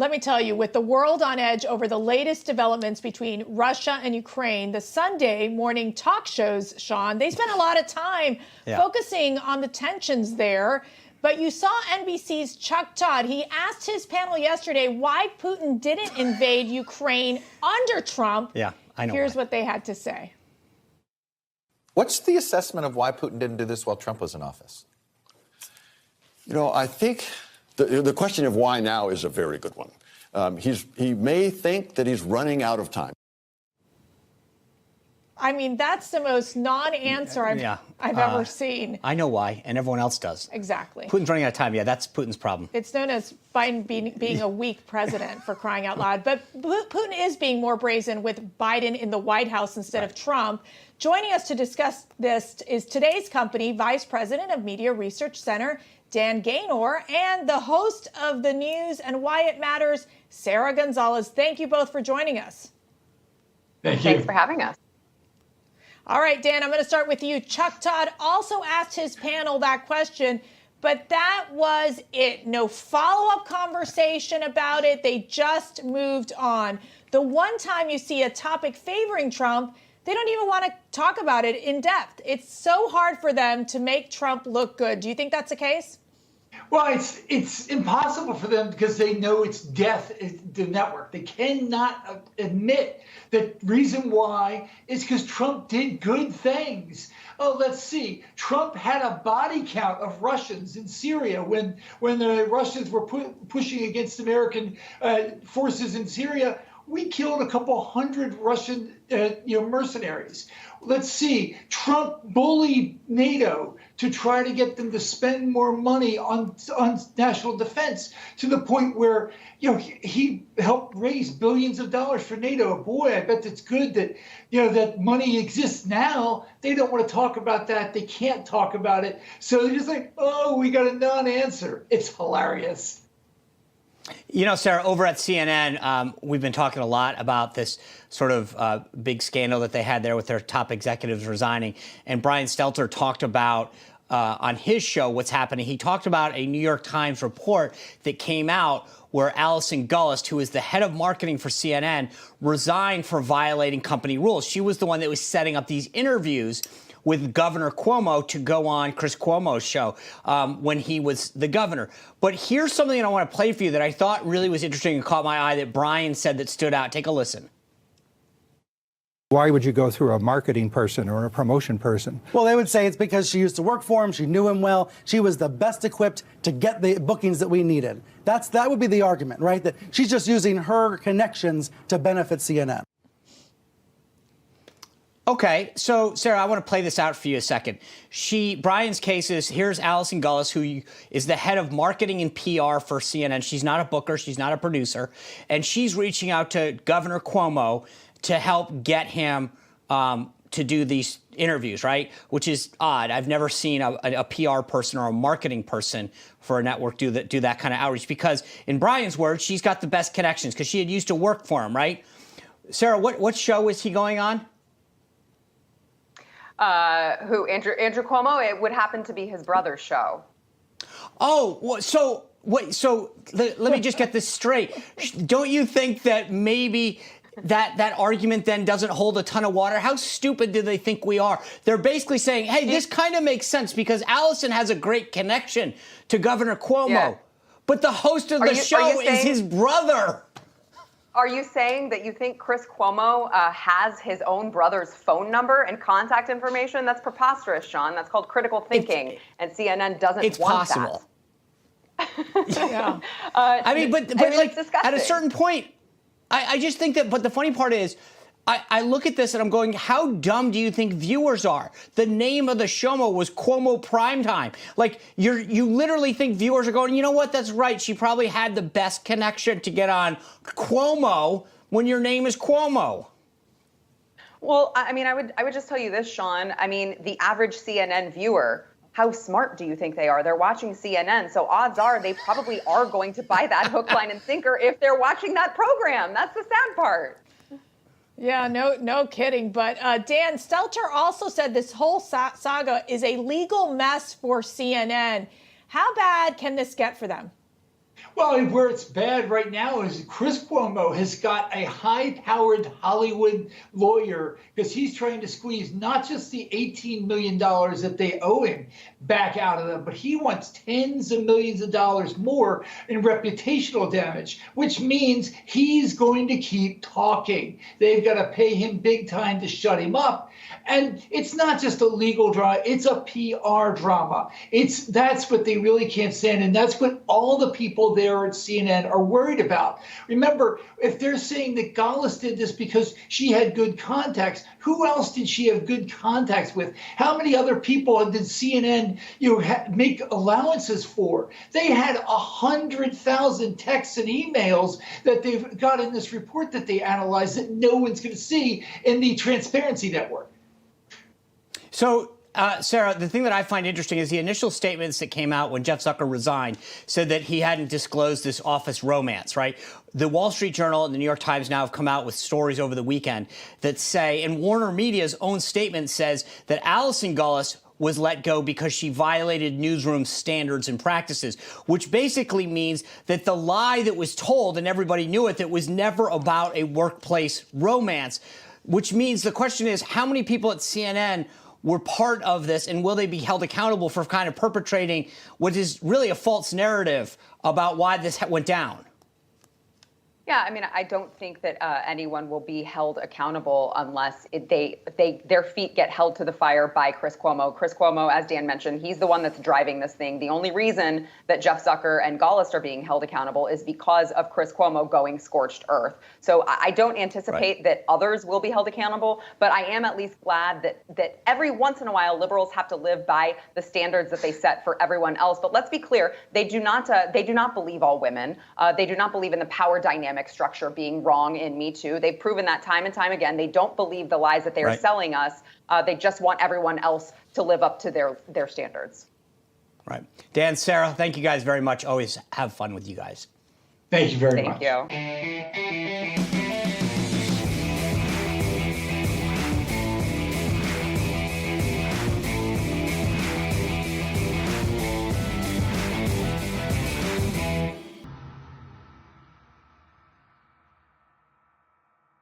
let me tell you, with the world on edge over the latest developments between Russia and Ukraine, the Sunday morning talk shows, Sean, they spent a lot of time focusing on the tensions there. But you saw NBC's Chuck Todd. He asked his panel yesterday why Putin didn't invade Ukraine under Trump. Yeah, I know. Here's what they had to say. What's the assessment of why Putin didn't do this while Trump was in office? You know, I think the question of why now is a very good one. He may think that he's running out of time. I mean, that's the most non-answer I've ever seen. I know why, and everyone else does. Exactly. Putin's running out of time. Yeah, that's Putin's problem. It's known as Biden being a weak president, for crying out loud. But Putin is being more brazen with Biden in the White House instead of Trump. Joining us to discuss this is today's company Vice President of Media Research Center, Dan Gainor, and the host of the news and Why It Matters, Sara Gonzales. Thank you both for joining us. Thank you. Thanks for having us. All right, Dan, I'm going to start with you. Chuck Todd also asked his panel that question, but that was it. No follow-up conversation about it. They just moved on. The one time you see a topic favoring Trump, they don't even want to talk about it in depth. It's so hard for them to make Trump look good. Do you think that's the case? Well, it's impossible for them because they know it's death, the network. They cannot admit that reason why is because Trump did good things. Oh, let's see. Trump had a body count of Russians in Syria when the Russians were pushing against American forces in Syria. We killed a couple hundred Russian mercenaries. Let's see. Trump bullied NATO to try to get them to spend more money on national defense to the point where he helped raise billions of dollars for NATO. Boy, I bet it's good that that money exists now. They don't want to talk about that. They can't talk about it. So they're just like, oh, we got a non-answer. It's hilarious. You know, Sarah, over at CNN, we've been talking a lot about this sort of big scandal that they had there with their top executives resigning. And Brian Stelter talked about on his show what's happening. He talked about a New York Times report that came out where Allison Gullis, who is the head of marketing for CNN, resigned for violating company rules. She was the one that was setting up these interviews with Governor Cuomo to go on Chris Cuomo's show when he was the governor. But here's something that I want to play for you that I thought really was interesting and caught my eye that Brian said that stood out. Take a listen. Why would you go through a marketing person or a promotion person? Well, they would say it's because she used to work for him. She knew him well. She was the best equipped to get the bookings that we needed. That would be the argument, right? That she's just using her connections to benefit CNN. Okay, so Sarah, I want to play this out for you a second. Brian's case is, here's Allison Gullis, who is the head of marketing and PR for CNN. She's not a booker, she's not a producer, and she's reaching out to Governor Cuomo to help get him to do these interviews, right? Which is odd. I've never seen a PR person or a marketing person for a network do that kind of outreach because, in Brian's words, she's got the best connections because she had used to work for him, right? Sarah, what show is he going on? Andrew Cuomo? It would happen to be his brother's show. Oh, so let me just get this straight. Don't you think that maybe that argument then doesn't hold a ton of water? How stupid do they think we are? They're basically saying, hey, this kind of makes sense because Allison has a great connection to Governor Cuomo, but the host of the show is his brother. Are you saying that you think Chris Cuomo has his own brother's phone number and contact information? That's preposterous, Sean. That's called critical thinking, and CNN doesn't want that. It's possible. I mean, but like at a certain point, I just think that. But the funny part is, I look at this and I'm going, how dumb do you think viewers are? The name of the show was Cuomo Primetime. Like, you literally think viewers are going, you know what, that's right. She probably had the best connection to get on Cuomo when your name is Cuomo. Well, I mean, I would just tell you this, Sean. I mean, the average CNN viewer, how smart do you think they are? They're watching CNN, so odds are they probably are going to buy that hook, line, and sinker if they're watching that program. That's the sad part. Yeah, no kidding. But Dan, Stelter also said this whole saga is a legal mess for CNN. How bad can this get for them? Well, and where it's bad right now is Chris Cuomo has got a high-powered Hollywood lawyer because he's trying to squeeze not just the $18 million that they owe him back out of them, but he wants tens of millions of dollars more in reputational damage, which means he's going to keep talking. They've got to pay him big time to shut him up. And it's not just a legal drama, it's a PR drama. That's what they really can't stand, and that's what all the people there at CNN are worried about. Remember, if they're saying that Gallus did this because she had good contacts, who else did she have good contacts with? How many other people did CNN make allowances for? They had 100,000 texts and emails that they've got in this report that they analyzed that no one's going to see in the Transparency Network. So, Sarah, the thing that I find interesting is the initial statements that came out when Jeff Zucker resigned said that he hadn't disclosed this office romance, right? The Wall Street Journal and the New York Times now have come out with stories over the weekend that say, and Warner Media's own statement says that Allison Gullis was let go because she violated newsroom standards and practices, which basically means that the lie that was told, and everybody knew it, that was never about a workplace romance, which means the question is, how many people at CNN were part of this, and will they be held accountable for kind of perpetrating what is really a false narrative about why this went down? Yeah, I mean, I don't think that anyone will be held accountable unless their feet get held to the fire by Chris Cuomo. Chris Cuomo, as Dan mentioned, he's the one that's driving this thing. The only reason that Jeff Zucker and Gallus are being held accountable is because of Chris Cuomo going scorched earth. So I don't anticipate that others will be held accountable, but I am at least glad that every once in a while liberals have to live by the standards that they set for everyone else. But let's be clear, they do not believe all women. They do not believe in the power dynamic structure being wrong in Me Too. They've proven that time and time again. They don't believe the lies that they are selling us. They just want everyone else to live up to their standards. Right. Dan, Sarah, thank you guys very much. Always have fun with you guys. Thank you very much. Thank you.